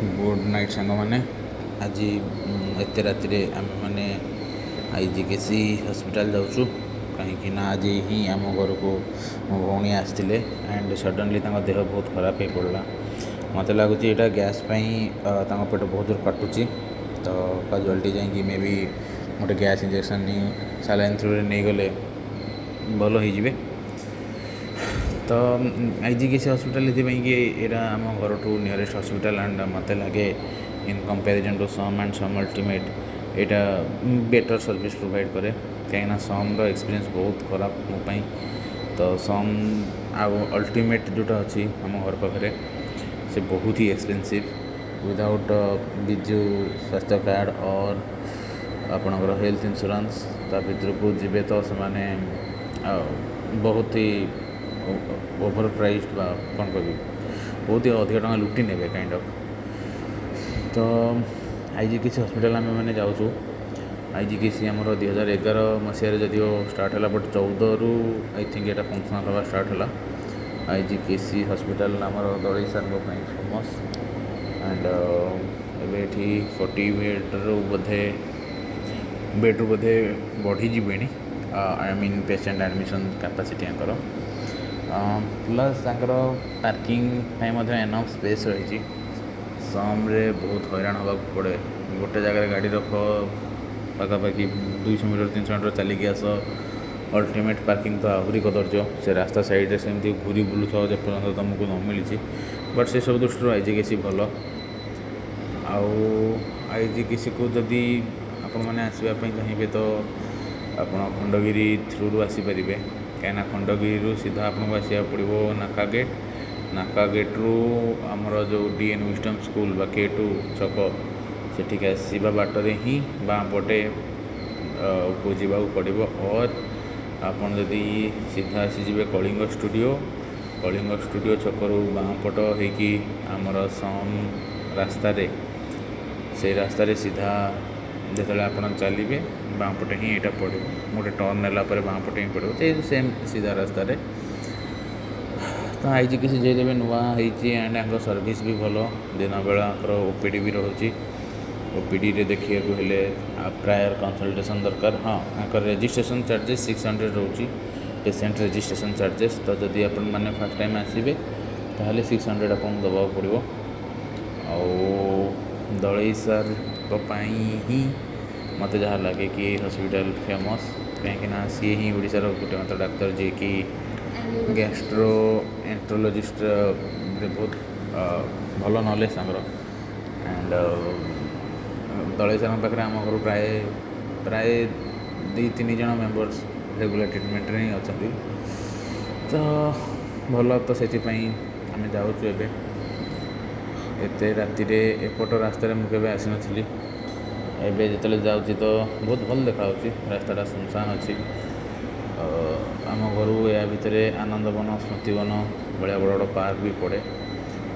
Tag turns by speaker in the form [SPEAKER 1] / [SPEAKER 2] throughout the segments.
[SPEAKER 1] good night सांग मैंने आज एत राति आम मैंने आईजीकेसी हॉस्पिटल जाऊँ कहीं आज ही आम घर को मो भौणी आसते एंड सडनली देह बहुत खराब हो पड़ा मत लगुच यहाँ गैस पेट बहुत जोर काटुची तो काजुआलिटी जाकि मे बी गोटे गैस इंजेक्शन नहीं सालाइन थ्रू नहीं गले भल हो तो आईजीकेसी हॉस्पिटल ये यहाँ आम घर टू नियरेस्ट हॉस्पिटल एंड मत लगे in comparison to some and some ultimate यहाँ बेटर सर्विस प्रोवाइड करे कहीं सम एक्सपीरियंस बहुत खराब मोपाई तो सम अल्टीमेट जोटा अच्छी आम घर पाखे से बहुत ही एक्सपेंसिव विदाउट विजु स्वास्थ्य कार्ड और आपणकर हेल्थ इंश्योरेंस ता भर को जीवे तो से बहुत ही ओभर प्राइज कौन कह बहुत ही अधिक टाँग लुटि ने काइंड ऑफ तो आईजीकेसी हॉस्पिटल आम मैंने जाऊँ आईजीकेसी आमर 2011 मसीह जदिव स्टार्ट है बट 14 रु आई थिंक यहाँ फंक्शनल हवा स्टार्ट है आईजीकेसी हॉस्पिटल आमर दलई सर फेमस एंड एबे 40 बेड रु बोधे बढ़ीजे I mean patient admission capacity plus parking enough space रही समरे बहुत हैरान होगा पड़े गोटे जगह गाड़ी रख पाखापाखि 200 मीटर 300 मीटर चलिकी आस अल्टीमेट पार्किंग तो आहरी कदर्य से रास्ता साइड से घूरी बुलू था जेपर्यंत तुमको न मिली बट से सब दृष्टि आईजीकेसी भल आईजीकेसी को जदि आपण मैंने आसवाई चाहिए तो आप खंडगिरी थ्रू आसीपर कहीं खंडगिरी सीधा आपको आसा पड़ो नाका गेट रु आमर जो डीएन विजडम स्कूल बा K2 छक से आसवा बाटर ही बाँ पटे को जावाक पड़ो और आपन जदि सीधा आसीजे कलिंग स्टूडियो छकरू बाँ पट होगी आमर सम रास्तार से रास्तार सीधा जो आप चलिए बाँ पटे ही यहाँ पड़ो गोटे टर्न नेला बाँ पटे ही पड़ो सेम सीधा रास्तार तो आईजीकेसी जेबे नुआ एंड सर्विस भी भल दिन बेला ओपीडी भी रोचे ओपीडी रे देखिए हेले प्रायर कंसल्टेशन दरकार हाँ यहाँ रजिस्ट्रेशन चार्जेस 600 रोचे पेसेंट रजिस्ट्रेशन चार्जेस तो जदि आपण मैंने फर्स्ट टाइम आसबे ताहले 600 आपको दबा पड़ो दलई सर ही मत जहाँ लगे कि हॉस्पिटल फेमस कहीं सी ही ओडिशार गोटे मात्र डाक्तर जी कि गैस्ट्रो एंट्रोलॉजिस्ट बहुत भल नॉलेज एंड दलई सर पाखे आम घर प्राय 2-3 जन मेंबर्स रेगुलर ट्रिटमेंट ही अच्छा तो भल तो से आम जाऊँ एत राति एपट रास्तार मुझे आसी नी एवं जो जाऊँगी तो बहुत भल देखा रास्ता सुनसान अच्छी आम घर या भितर आनंदवन स्मृतिवन भाया बड़ बड़ पार्क भी पड़े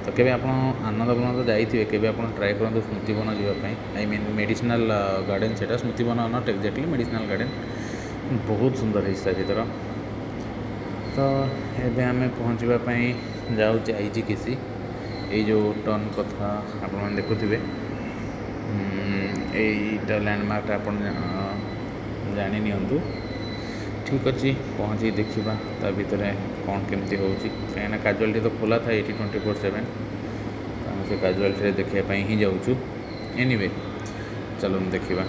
[SPEAKER 1] तो केवे आप आनंदवन तो जाइए केवे आप ट्राए करूँ स्मृतिवन जावाई आई मीन मेडिसिनाल गार्डन से स्मृतिवन नॉट एक्जाक्टली मेडिसिनाल गार्डन बहुत सुंदर है भर तो ये आम पहुँचापी जाऊँ आईजीकेसी ये जो टर्न कथा आप देखुवे यहीटा लैंडमार्क आप जानी नियंतु ठीक अच्छे पहुँची देखा ता भर कौन केमती हो कहीं काजुआलिटी तो खोला था 24/7 से काजुआलिटी देखापी ही जाऊँ एनीवे चलो देखा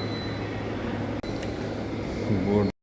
[SPEAKER 1] गुड